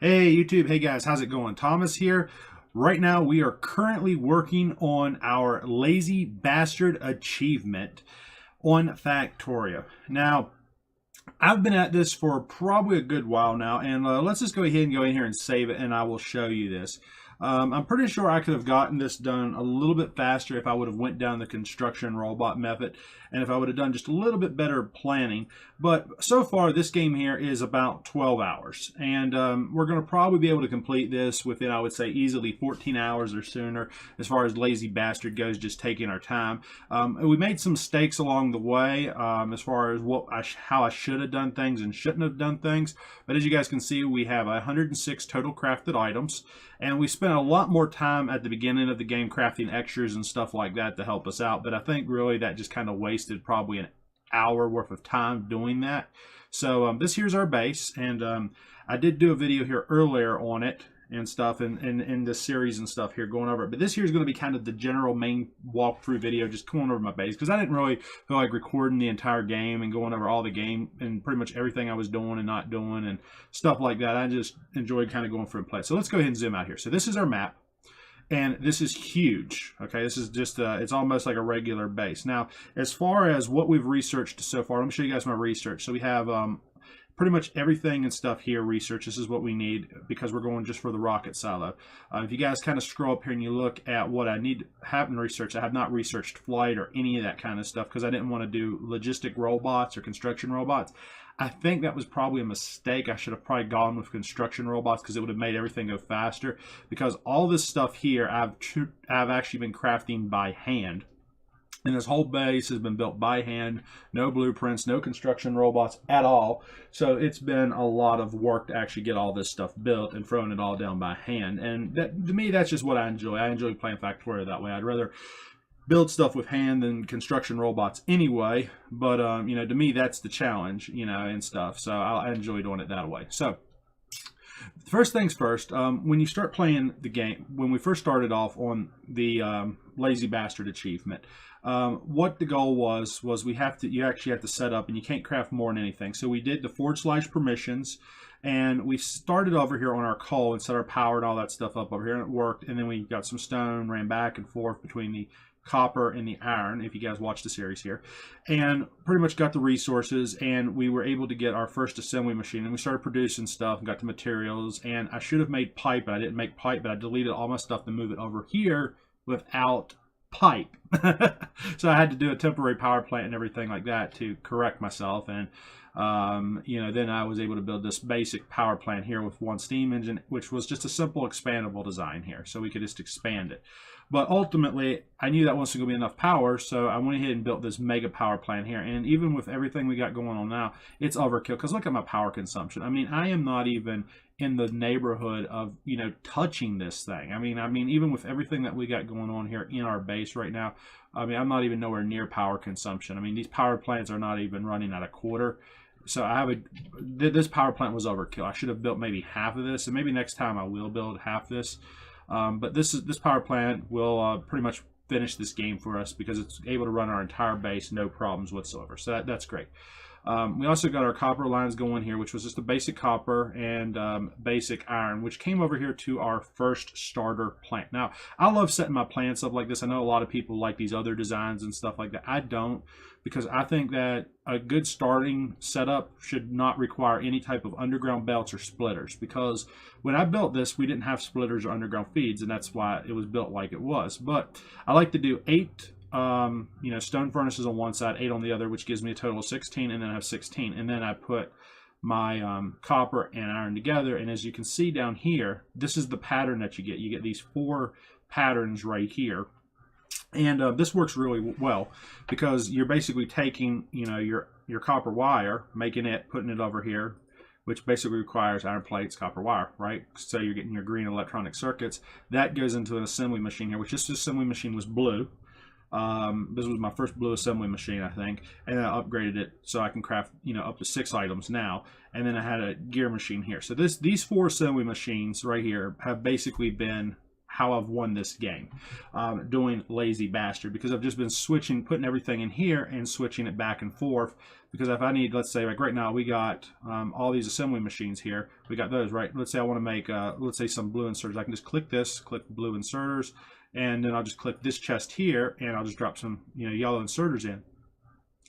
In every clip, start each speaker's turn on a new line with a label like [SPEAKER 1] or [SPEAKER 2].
[SPEAKER 1] Hey YouTube, hey guys, how's it going? Thomas here. Right now we are currently working on our Lazy Bastard achievement on Factorio. Now, I've been at this for probably a good while now, and let's just go ahead and go in here and save it, and I will show you this. I'm pretty sure I could have gotten this done a little bit faster if I would have went down the construction robot method, and if I would have done just a little bit better planning. But so far, this game here is about 12 hours, and we're going to probably be able to complete this within, I would say, easily 14 hours or sooner, as far as Lazy Bastard goes, just taking our time. We made some mistakes along the way, as far as how I should have done things and shouldn't have done things. But as you guys can see, we have 106 total crafted items, and we spent a lot more time at the beginning of the game crafting extras and stuff like that to help us out. But I think really that just kind of wasted probably an hour worth of time doing that. So this here's our base, and I did do a video here earlier on it and stuff in this series and stuff here going over it. But this here is going to be kind of the general main walkthrough video, just going over my base, because I didn't really feel like recording the entire game and going over all the game and pretty much everything I was doing and not doing and stuff like that. I just enjoyed kind of going through and play. So let's go ahead and zoom out here. So this is our map. And this is huge. Okay, this is just it's almost like a regular base. Now, as far as what we've researched so far, let me show you guys my research. So we have pretty much everything and stuff here research. This is what we need because we're going just for the rocket silo. If you guys kind of scroll up here and you look at what I need to have in research, I have not researched flight or any of that kind of stuff because I didn't want to do logistic robots or construction robots. I think that was probably a mistake. I should have probably gone with construction robots because it would have made everything go faster, because all this stuff here I've actually been crafting by hand. And this whole base has been built by hand, no blueprints, no construction robots at all. So it's been a lot of work to actually get all this stuff built and throwing it all down by hand. And that, to me, that's just what I enjoy. I enjoy playing Factorio that way. I'd rather build stuff with hand than construction robots anyway. But, you know, to me, that's the challenge, you know, and stuff. So I enjoy doing it that way. So first things first, when you start playing the game, when we first started off on the Lazy Bastard achievement, what the goal was you actually have to set up, and you can't craft more than anything. So we did the / permissions, and we started over here on our coal and set our power and all that stuff up over here, and it worked. And then we got some stone, ran back and forth between the copper and the iron, if you guys watch the series here, and pretty much got the resources, and we were able to get our first assembly machine, and we started producing stuff and got the materials. And I should have made pipe, but I didn't make pipe, but I deleted all my stuff to move it over here without pipe. So I had to do a temporary power plant and everything like that to correct myself. And you know, then I was able to build this basic power plant here with one steam engine, which was just a simple expandable design here, so we could just expand it. But ultimately, I knew that wasn't going to be enough power, so I went ahead and built this mega power plant here. And even with everything we got going on now, it's overkill, because look at my power consumption. I mean, I am not even in the neighborhood of, you know, touching this thing. I mean, even with everything that we got going on here in our base right now, I mean, I'm not even nowhere near power consumption. I mean, these power plants are not even running at a quarter. So this power plant was overkill. I should have built maybe half of this, and maybe next time I will build half this. But this power plant will pretty much finish this game for us, because it's able to run our entire base, no problems whatsoever. So that's great. We also got our copper lines going here, which was just a basic copper and basic iron, which came over here to our first starter plant. Now, I love setting my plants up like this. I know a lot of people like these other designs and stuff like that. I don't, because I think that a good starting setup should not require any type of underground belts or splitters, because when I built this, we didn't have splitters or underground feeds, and that's why it was built like it was. But I like to do 8 you know, stone furnaces on one side, 8 on the other, which gives me a total of 16, and then I have 16. And then I put my copper and iron together, and as you can see down here, this is the pattern that you get. You get these 4 patterns right here. And this works really well, because you're basically taking, you know, your copper wire, making it, putting it over here, which basically requires iron plates, copper wire, right? So you're getting your green electronic circuits. That goes into an assembly machine here, which this assembly machine was blue. This was my first blue assembly machine, I think, and then I upgraded it so I can craft, you know, up to 6 items now. And then I had a gear machine here. So these 4 assembly machines right here have basically been how I've won this game doing Lazy Bastard, because I've just been switching, putting everything in here and switching it back and forth. Because if I need, let's say, like right now, we got all these assembly machines here. We got those, right? Let's say I want to make, let's say, some blue inserters. I can just click this, click blue inserters, and then I'll just click this chest here, and I'll just drop some, yellow inserters in,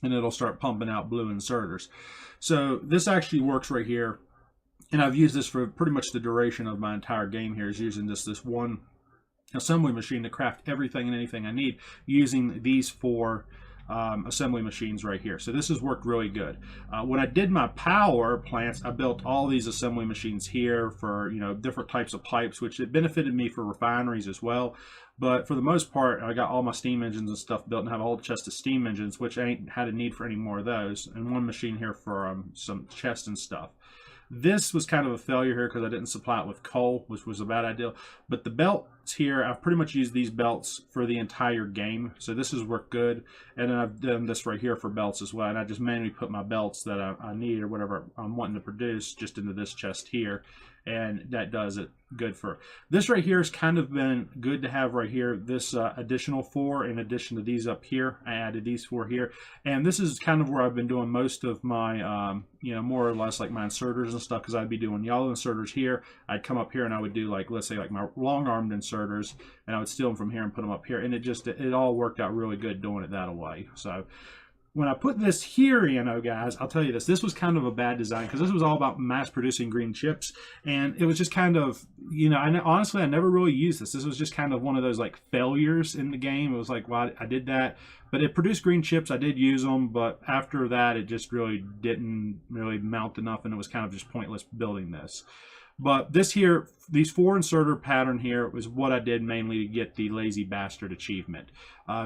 [SPEAKER 1] and it'll start pumping out blue inserters. So this actually works right here, and I've used this for pretty much the duration of my entire game here, is using this one assembly machine to craft everything and anything I need using these 4 assembly machines right here. So this has worked really good. When I did my power plants, I built all these assembly machines here for different types of pipes, which it benefited me for refineries as well. But for the most part, I got all my steam engines and stuff built and have a whole chest of steam engines, which I ain't had a need for any more of those, and one machine here for some chests and stuff. This was kind of a failure here because I didn't supply it with coal, which was a bad idea. But the belts here, I've pretty much used these belts for the entire game. So this has worked good. And then I've done this right here for belts as well. And I just manually put my belts that I need or whatever I'm wanting to produce just into this chest here. And that does it good for this right here. Has kind of been good to have right here, this additional 4 in addition to these up here. I added these 4 here, and this is kind of where I've been doing most of my more or less like my inserters and stuff, because I'd be doing yellow inserters here. I'd come up here and I would do, like, let's say, like my long armed inserters, and I would steal them from here and put them up here, and it all worked out really good doing it that way. So when I put this here in, guys, I'll tell you this was kind of a bad design, because this was all about mass producing green chips, and it was just kind of, honestly, I never really used this. This was just kind of one of those like failures in the game. It was like, well, I did that, but it produced green chips. I did use them, but after that, it just really didn't really mount enough, and it was kind of just pointless building this. But this here, these 4 inserter pattern here was what I did mainly to get the Lazy Bastard achievement,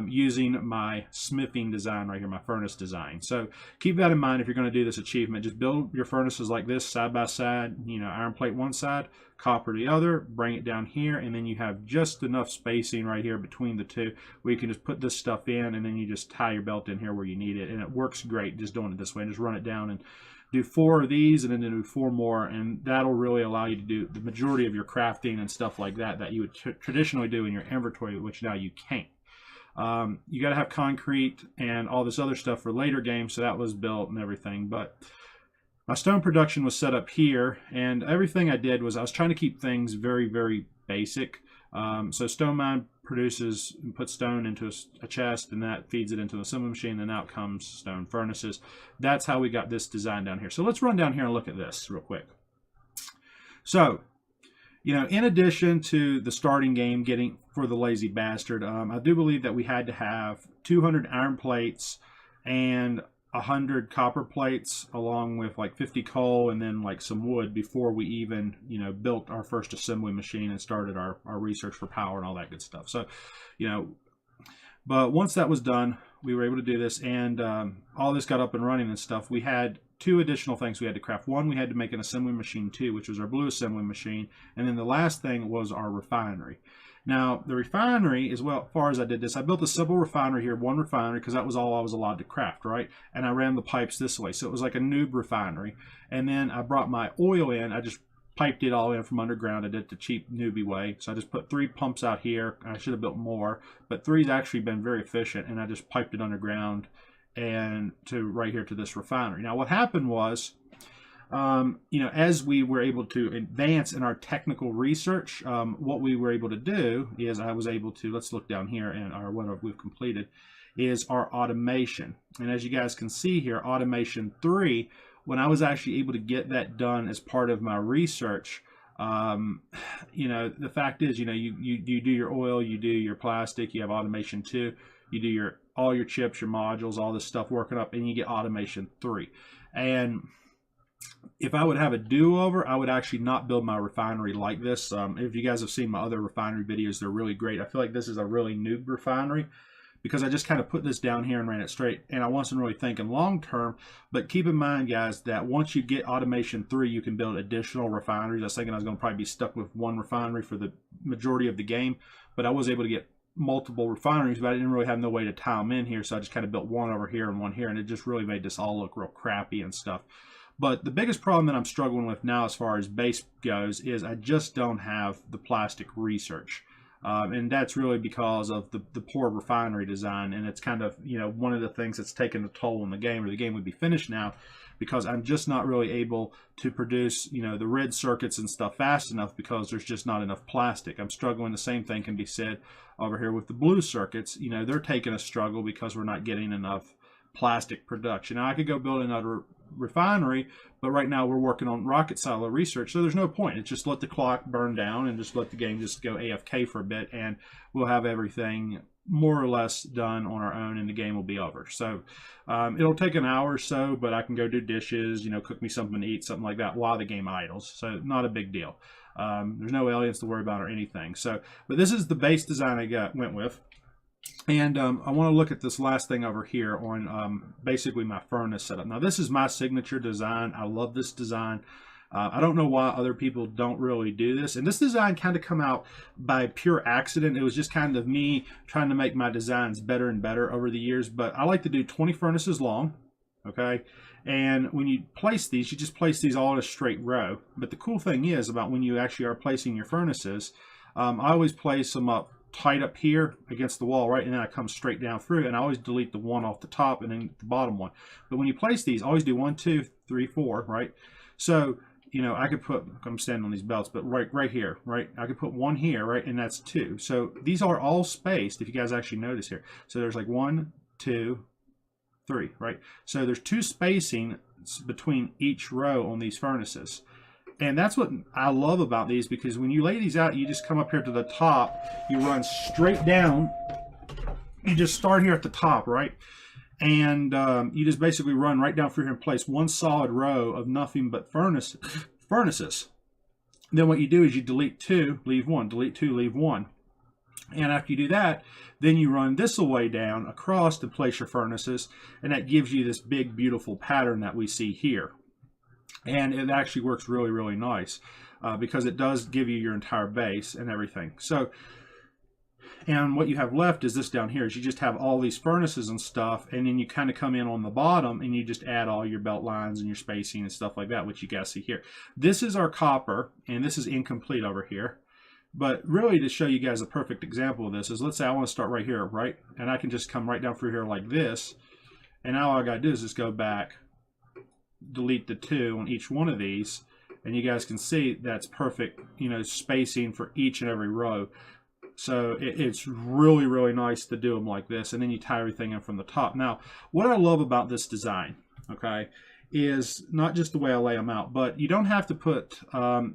[SPEAKER 1] using my smithing design right here, my furnace design. So keep that in mind if you're going to do this achievement. Just build your furnaces like this, side by side, iron plate one side, copper the other, bring it down here, and then you have just enough spacing right here between the two where you can just put this stuff in, and then you just tie your belt in here where you need it, and it works great just doing it this way. And just run it down and do 4 of these, and then do 4 more, and that'll really allow you to do the majority of your crafting and stuff like that you would traditionally do in your inventory, which now you can't. You got to have concrete and all this other stuff for later games, so that was built and everything. But my stone production was set up here, and everything I did was I was trying to keep things very, very basic. So stone mine produces and puts stone into a chest, and that feeds it into an assembly machine, and out comes stone furnaces. That's how we got this design down here. So let's run down here and look at this real quick. So, in addition to the starting game getting for the Lazy Bastard, I do believe that we had to have 200 iron plates and 100 copper plates, along with like 50 coal and then like some wood, before we even built our first assembly machine and started our research for power and all that good stuff. So but once that was done, we were able to do this, and all this got up and running and stuff. We had 2 additional things we had to craft. One, we had to make an assembly machine 2, which was our blue assembly machine, and then the last thing was our refinery. Now, the refinery, as far as I did this, I built a simple refinery here, 1 refinery, because that was all I was allowed to craft, right? And I ran the pipes this way, so it was like a noob refinery. And then I brought my oil in. I just piped it all in from underground. I did it the cheap newbie way. So I just put 3 pumps out here. I should have built more, but 3's actually been very efficient, and I just piped it underground and to right here to this refinery. Now, what happened was, as we were able to advance in our technical research, what we were able to do is I was able to, let's look down here, and what we've completed is our automation. And as you guys can see here, automation 3, when I was actually able to get that done as part of my research, the fact is, you do your oil, you do your plastic, you have automation 2, you do all your chips, your modules, all this stuff working up, and you get automation 3. And if I would have a do-over, I would actually not build my refinery like this. If you guys have seen my other refinery videos, they're really great. I feel like this is a really noob refinery, because I just kind of put this down here and ran it straight, and I wasn't really thinking long term. But keep in mind, guys, that once you get automation 3, you can build additional refineries. I was thinking I was going to probably be stuck with 1 refinery for the majority of the game, but I was able to get multiple refineries, but I didn't really have no way to tie them in here, so I just kind of built 1 over here and 1 here, and it just really made this all look real crappy and stuff. But the biggest problem that I'm struggling with now as far as base goes is I just don't have the plastic research. And that's really because of the poor refinery design, and it's kind of, one of the things that's taken a toll on the game, or the game would be finished now, because I'm just not really able to produce, the red circuits and stuff fast enough because there's just not enough plastic. I'm struggling. The same thing can be said over here with the blue circuits. They're taking a struggle because we're not getting enough plastic production. Now, I could go build another refinery, but right now we're working on rocket silo research, so there's no point. It's just let the clock burn down and just let the game just go AFK for a bit, and we'll have everything more or less done on our own, and the game will be over. So it'll take an hour or so, but I can go do dishes, cook me something to eat, something like that, while the game idles. So not a big deal. There's no aliens to worry about or anything. So, but this is the base design I went with. And I want to look at this last thing over here on basically my furnace setup. Now, this is my signature design. I love this design. I don't know why other people don't really do this. And this design kind of come out by pure accident. It was just kind of me trying to make my designs better and better over the years. But I like to do 20 furnaces long, okay? And when you place these, you just place these all in a straight row. But the cool thing is about when you actually are placing your furnaces, I always place them up tight up here against the wall, right? And then I come straight down through, and I always delete the one off the top and then the bottom one. But when you place these, always do 1, 2, 3, 4, right? So, I could put, I'm standing on these belts, but right here, right? I could put one here, right? And that's 2. So these are all spaced, if you guys actually notice here. So there's like 1, 2, 3, right? So there's 2 spacing between each row on these furnaces. And that's what I love about these, because when you lay these out, you just come up here to the top, you run straight down, you just start here at the top, right? And you just basically run right down through here and place one solid row of nothing but furnaces. Then what you do is you delete 2, leave 1, delete 2, leave 1. And after you do that, then you run this way down across to place your furnaces, and that gives you this big, beautiful pattern that we see here. And it actually works really, really nice because it does give you your entire base and everything. So, and what you have left is this down here, is you just have all these furnaces and stuff, and then you kind of come in on the bottom and you just add all your belt lines and your spacing and stuff like that, which you guys see here. This is our copper, and this is incomplete over here. But really, to show you guys a perfect example of this is, let's say I want to start right here, right? And I can just come right down through here like this, and now all I got to do is just go back, delete the 2 on each one of these, and you guys can see that's perfect, spacing for each and every row. So it's really, really nice to do them like this, and then you tie everything in from the top. Now, what I love about this design, okay, is not just the way I lay them out, but you don't have to put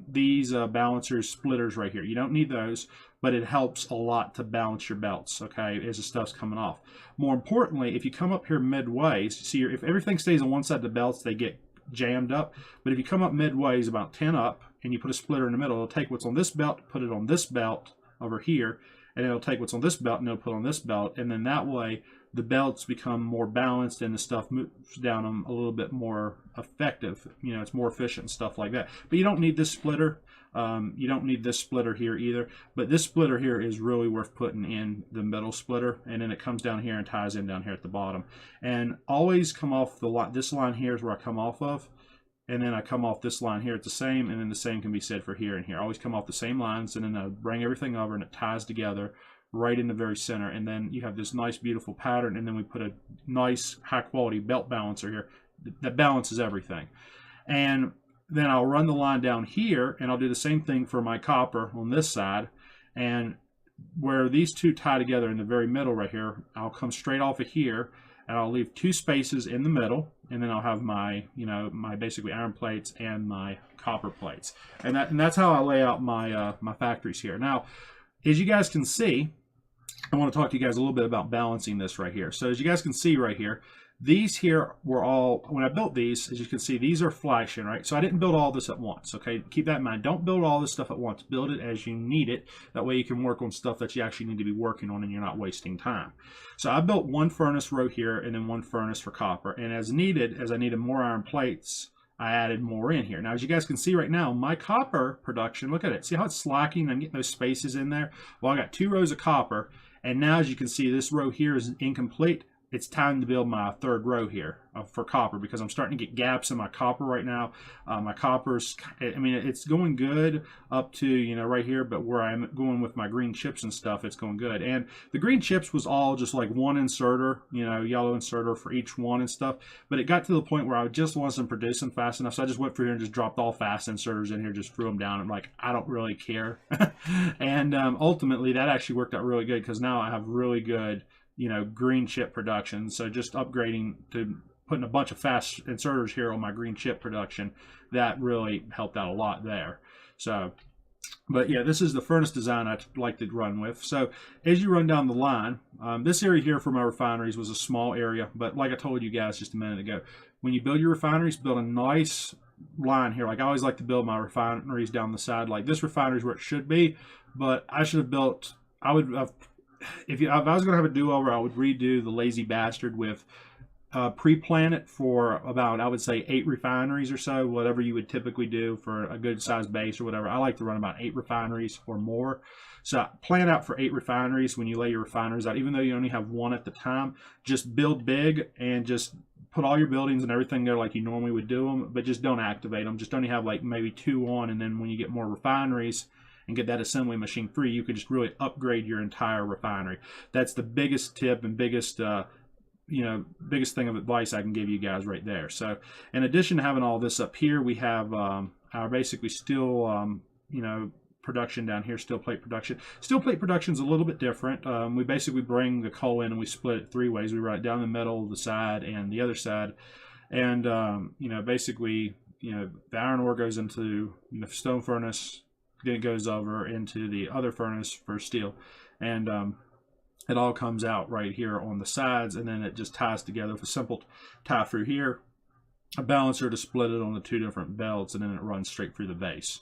[SPEAKER 1] these balancers, splitters right here. You don't need those, but it helps a lot to balance your belts, okay, as the stuff's coming off. More importantly, if you come up here midway, see, if everything stays on one side of the belts, they get jammed up. But if you come up midway, about 10 up, and you put a splitter in the middle, it'll take what's on this belt, put it on this belt over here, and it'll take what's on this belt and it'll put on this belt, and then that way the belts become more balanced and the stuff moves down them a little bit more effective. It's more efficient and stuff like that. But you don't need this splitter. You don't need this splitter here either. But this splitter here is really worth putting in the middle splitter, and then it comes down here and ties in down here at the bottom. And always come off the line. This line here is where I come off of. And then I come off this line here at the same, and then the same can be said for here and here. I always come off the same lines, and then I bring everything over, and it ties together right in the very center. And then you have this nice, beautiful pattern, and then we put a nice, high-quality belt balancer here that balances everything. And then I'll run the line down here, and I'll do the same thing for my copper on this side. And where these 2 tie together in the very middle right here, I'll come straight off of here, and I'll leave 2 spaces in the middle, and then I'll have my, my basically iron plates and my copper plates, and that's how I lay out my my factories here. Now, as you guys can see, I want to talk to you guys a little bit about balancing this right here. So as you guys can see right here, these here were all, when I built these, as you can see, these are flashing, right? So I didn't build all this at once, okay? Keep that in mind. Don't build all this stuff at once. Build it as you need it. That way you can work on stuff that you actually need to be working on and you're not wasting time. So I built 1 furnace row here and then 1 furnace for copper. And as needed, as I needed more iron plates, I added more in here. Now, as you guys can see right now, my copper production, look at it. See how it's slacking? I'm getting those spaces in there. Well, I got 2 rows of copper. And now, as you can see, this row here is incomplete. it's time to build my third row here for copper, because I'm starting to get gaps in my copper right now. My copper's, I mean, it's going good up to, you know, right here, but where I'm going with my green chips and stuff, it's going good. And the green chips was all just like one inserter, you know, yellow inserter for each one and stuff. But it got to the point where I just wasn't producing fast enough, so I just went through here and just dropped all fast inserters in here, just threw them down. I'm like, I don't really care. And ultimately, that actually worked out really good, because now I have really good, you know, green chip production. So just upgrading to putting a bunch of fast inserters here on my green chip production, that really helped out a lot there. So, but yeah, this is the furnace design I like to run with. So as you run down the line, this area here for my refineries was a small area, but like I told you guys just a minute ago, when you build your refineries, build a nice line here. Like I always like to build my refineries down the side. Like this refinery is where it should be, but I should have built, I would have, if I was going to have a do-over, I would redo the Lazy Bastard with pre-plan it for about, I would say, 8 refineries or so, whatever you would typically do for a good sized base or whatever. I like to run about 8 refineries or more. So plan out for 8 refineries when you lay your refineries out. Even though you only have 1 at the time, just build big and just put all your buildings and everything there like you normally would do them, but just don't activate them. Just only have like maybe 2 on, and then when you get more refineries and get that assembly machine free, you can just really upgrade your entire refinery. That's the biggest tip and biggest biggest thing of advice I can give you guys right there. So in addition to having all this up here, we have our basically steel production down here, steel plate production. Steel plate production is a little bit different. We basically bring the coal in and we split it 3 ways. We run it down the middle, the side, and the other side. And basically, the iron ore goes into the stone furnace, then it goes over into the other furnace for steel, and it all comes out right here on the sides, and then it just ties together with a simple tie through here, a balancer to split it on the 2 different belts, and then it runs straight through the base.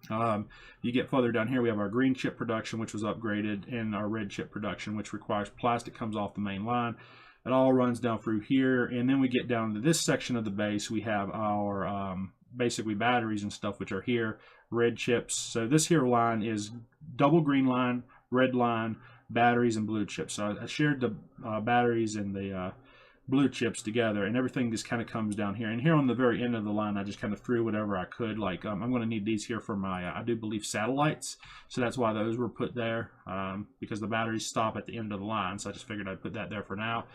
[SPEAKER 1] You get further down here, we have our green chip production, which was upgraded, and our red chip production, which requires plastic, comes off the main line. It all runs down through here, and then we get down to this section of the base. We have our basically batteries and stuff, which are here, red chips. So this here line is double green line, red line, batteries, and blue chips. So I shared the batteries and the blue chips together, and everything just kind of comes down here. And here on the very end of the line, I just kind of threw whatever I could. Like I'm going to need these here for my, I do believe, satellites. So that's why those were put there, because the batteries stop at the end of the line. So I just figured I'd put that there for now.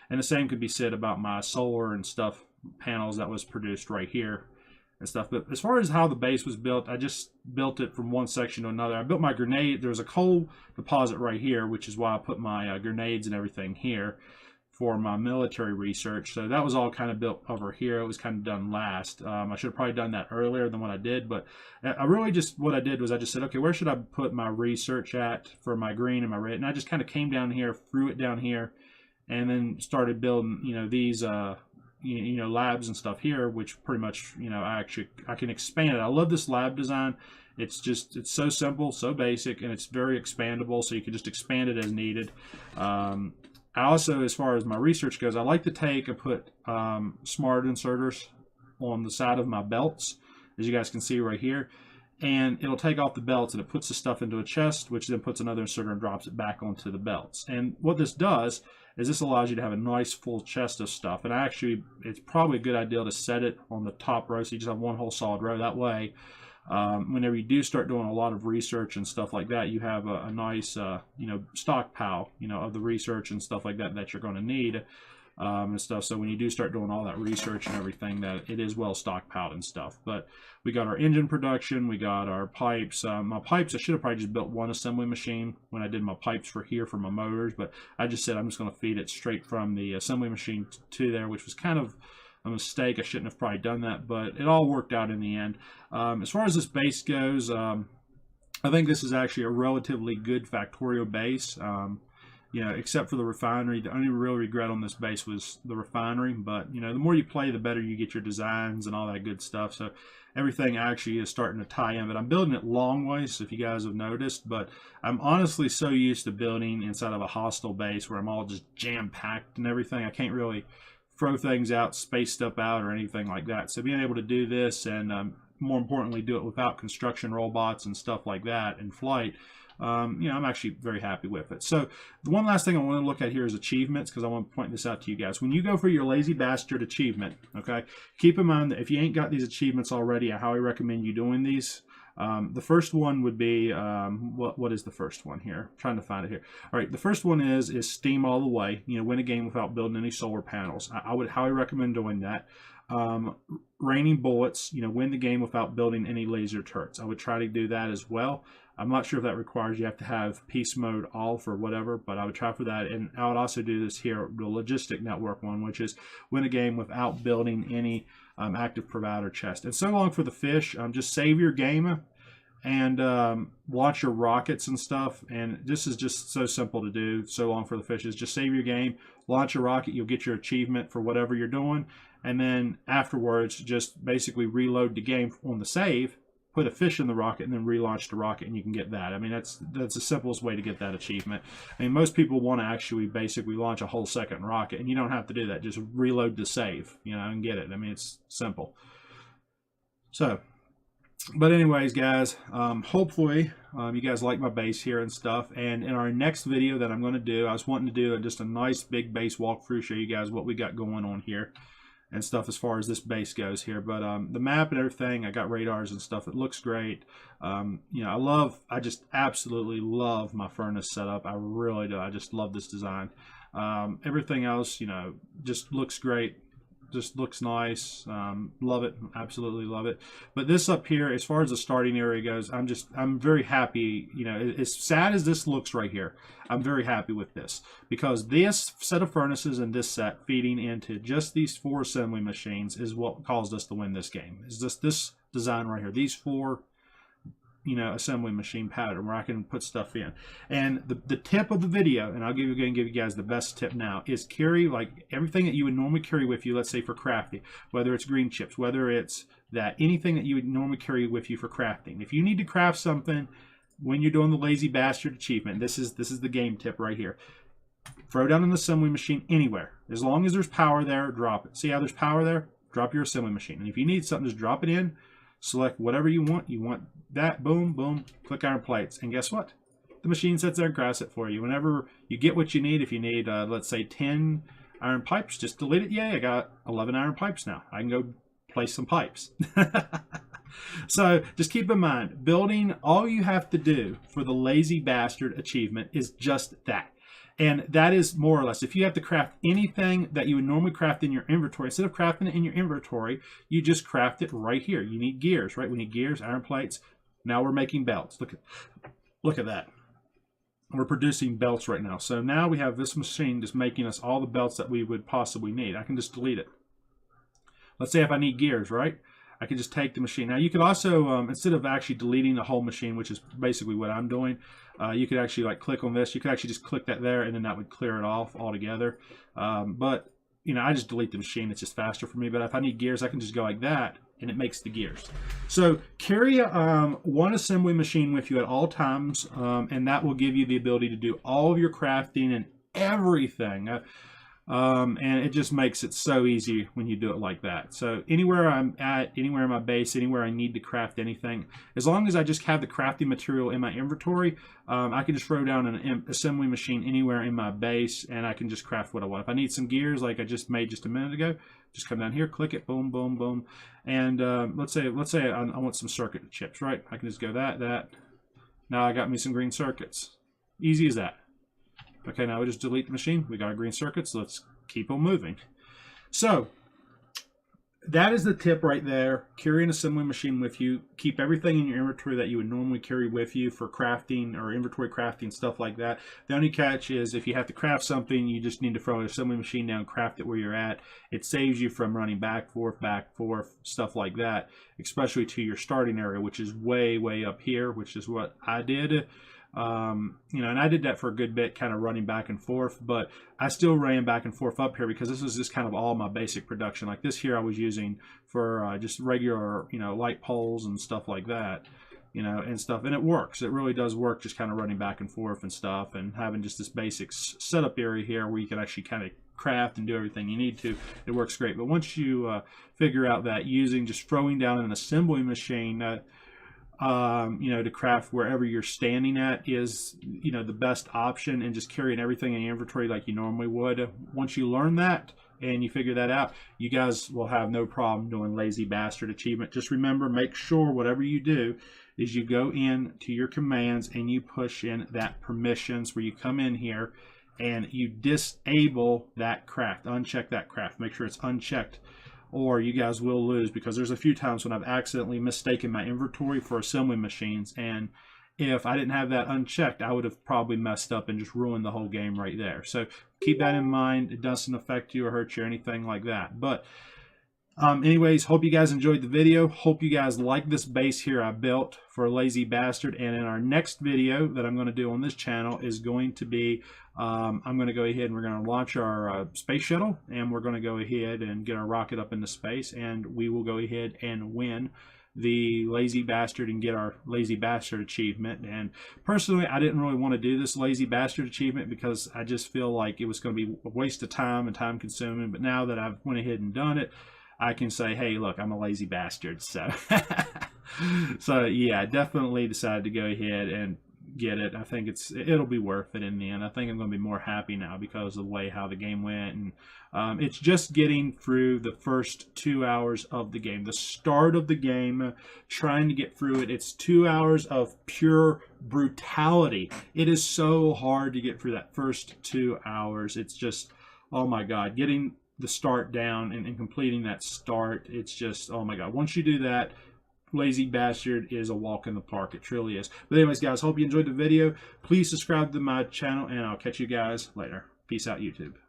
[SPEAKER 1] And the same could be said about my solar and stuff panels that was produced right here and stuff. But as far as how the base was built, I just built it from one section to another. I built my grenade. There's a coal deposit right here, which is why I put my grenades and everything here for my military research. So that was all kind of built over here. It was kind of done last. I should have probably done that earlier than what I did, but I really just, what I did was I just said, okay, where should I put my research at for my green and my red? And I just kind of came down here, threw it down here, and then started building, these, labs and stuff here, which pretty much, I can expand it. I love this lab design. It's so simple, so basic, and it's very expandable, so you can just expand it as needed. I also, as far as my research goes, I like to take and put smart inserters on the side of my belts, as you guys can see right here. And it'll take off the belts and it puts the stuff into a chest, which then puts another inserter and drops it back onto the belts. And what this does is this allows you to have a nice full chest of stuff. And it's probably a good idea to set it on the top row, so you just have one whole solid row. That way, whenever you do start doing a lot of research and stuff like that, you have a nice, stockpile, of the research and stuff like that you're going to need, and stuff. So when you do start doing all that research and everything, that it is well stockpiled and stuff. But we got our engine production, we got our pipes. My pipes, I should have probably just built one assembly machine when I did my pipes for my motors, but I just said I'm just going to feed it straight from the assembly machine to there, which was kind of a mistake. I shouldn't have probably done that, but it all worked out in the end. As far as this base goes, I think this is actually a relatively good Factorio base. Except for the refinery. The only real regret on this base was the refinery, but the more you play, the better you get your designs and all that good stuff. So everything actually is starting to tie in, but I'm building it long ways, if you guys have noticed. But I'm honestly so used to building inside of a hostile base where I'm all just jam-packed and everything. I can't really throw things out, space stuff out, or anything like that. So being able to do this, and more importantly, do it without construction robots and stuff like that in flight, you know, I'm actually very happy with it. So the one last thing I want to look at here is achievements, because I want to point this out to you guys. When you go for your Lazy Bastard achievement, okay, keep in mind that if you ain't got these achievements already, I highly recommend you doing these. The first one would be, what is the first one here? I'm trying to find it here. All right, the first one is Steam All the Way. You know, win a game without building any solar panels. I would highly recommend doing that. Raining Bullets, you know, win the game without building any laser turrets. I would try to do that as well. I'm not sure if that requires you have to have peace mode off or whatever, but I would try for that. And I would also do this here, the Logistic Network one, which is win a game without building any active provider chest. And so long for the fish. Just save your game and launch your rockets and stuff. And this is just so simple to do. So long for the fishes. Just save your game, launch a rocket. You'll get your achievement for whatever you're doing. And then afterwards, just basically reload the game on the save, put a fish in the rocket, and then relaunch the rocket, and you can get that. I mean, that's the simplest way to get that achievement. I mean, most people want to actually basically launch a whole second rocket, and you don't have to do that. Just reload the save, you know, and get it. I mean, it's simple. So, but anyways, guys, hopefully you guys like my base here and stuff. And in our next video that I'm going to do, I was wanting to do just a nice big base walkthrough, show you guys what we got going on here and stuff as far as this base goes here. But the map and everything, I got radars and stuff. It looks great. You know, I just absolutely love my furnace setup. I really do. I just love this design. Everything else, you know, just looks great. Just looks nice. Love it. Absolutely love it. But this up here, as far as the starting area goes, I'm very happy. You know, as sad as this looks right here, I'm very happy with this, because this set of furnaces and this set feeding into just these 4 assembly machines is what caused us to win this game. Is just this design right here. These 4, you know, assembly machine pattern where I can put stuff in. And the tip of the video, and I'll give you guys the best tip now, is carry like everything that you would normally carry with you, let's say for crafting, whether it's green chips, whether it's that, anything that you would normally carry with you for crafting. If you need to craft something when you're doing the Lazy Bastard achievement, this is the game tip right here. Throw down an assembly machine anywhere. As long as there's power there, drop it. See how there's power there? Drop your assembly machine. And if you need something, just drop it in. Select whatever you want. You want that, boom, boom, click iron plates. And guess what? The machine sits there and crafts it for you. Whenever you get what you need, if you need, let's say 10 iron pipes, just delete it. Yay, I got 11 iron pipes now. I can go place some pipes. So just keep in mind, building, all you have to do for the Lazy Bastard achievement is just that. And that is more or less, if you have to craft anything that you would normally craft in your inventory, instead of crafting it in your inventory, you just craft it right here. You need gears, right? We need gears, iron plates. Now we're making belts. Look at that. We're producing belts right now. So now we have this machine just making us all the belts that we would possibly need. I can just delete it. Let's say if I need gears, right? I can just take the machine. Now you could also, instead of actually deleting the whole machine, which is basically what I'm doing, you could actually like click on this. You could actually just click that there, and then that would clear it off altogether. But you know, I just delete the machine. It's just faster for me. But if I need gears, I can just go like that, and it makes the gears. So carry one assembly machine with you at all times, and that will give you the ability to do all of your crafting and everything. And it just makes it so easy when you do it like that. So anywhere I'm at, anywhere in my base, anywhere I need to craft anything, as long as I just have the crafting material in my inventory, I can just throw down an assembly machine anywhere in my base, and I can just craft what I want. If I need some gears like I just made just a minute ago, just come down here, click it, boom, boom, boom. And let's say I want some circuit chips, right? I can just go that. Now I got me some green circuits. Easy as that. Okay, now we just delete the machine. We got our green circuits. Let's keep on moving. So that is the tip right there. Carry an assembly machine with you. Keep everything in your inventory that you would normally carry with you for crafting or inventory crafting, stuff like that. The only catch is if you have to craft something, you just need to throw an assembly machine down, craft it where you're at. It saves you from running back, forth, stuff like that, especially to your starting area, which is way, way up here, which is what I did. You know, and I did that for a good bit, kind of running back and forth, but I still ran back and forth up here because this was just kind of all my basic production. Like this here I was using for just regular, you know, light poles and stuff like that, you know, and stuff. And it works. It really does work, just kind of running back and forth and stuff, and having just this basic setup area here where you can actually kind of craft and do everything you need to. It works great. But once you figure out that using, just throwing down an assembly machine, you know, to craft wherever you're standing at is, you know, the best option, and just carrying everything in your inventory like you normally would. Once you learn that and you figure that out, you guys will have no problem doing Lazy Bastard achievement. Just remember, make sure whatever you do is you go in to your commands and you push in that permissions, where you come in here and you disable that craft, uncheck that craft, make sure it's unchecked, or you guys will lose, because there's a few times when I've accidentally mistaken my inventory for assembly machines, and if I didn't have that unchecked, I would have probably messed up and just ruined the whole game right there. So keep that in mind. It doesn't affect you or hurt you or anything like that. But anyways, hope you guys enjoyed the video. Hope you guys like this base here I built for Lazy Bastard. And in our next video that I'm going to do on this channel is going to be, I'm going to go ahead and we're going to launch our space shuttle, and we're going to go ahead and get our rocket up into space, and we will go ahead and win the Lazy Bastard and get our Lazy Bastard achievement. And personally, I didn't really want to do this Lazy Bastard achievement because I just feel like it was going to be a waste of time and time consuming. But now that I've went ahead and done it, I can say, hey, look, I'm a lazy bastard. So, so yeah, I definitely decided to go ahead and get it. I think it'll be worth it in the end. I think I'm going to be more happy now because of the way how the game went, and it's just getting through the first 2 hours of the game, the start of the game, trying to get through it. It's 2 hours of pure brutality. It is so hard to get through that first 2 hours. It's just, oh my God, getting the start down and completing that start. It's just, oh my God. Once you do that, Lazy Bastard is a walk in the park. It truly is. But anyways, guys, hope you enjoyed the video. Please subscribe to my channel, and I'll catch you guys later. Peace out, YouTube.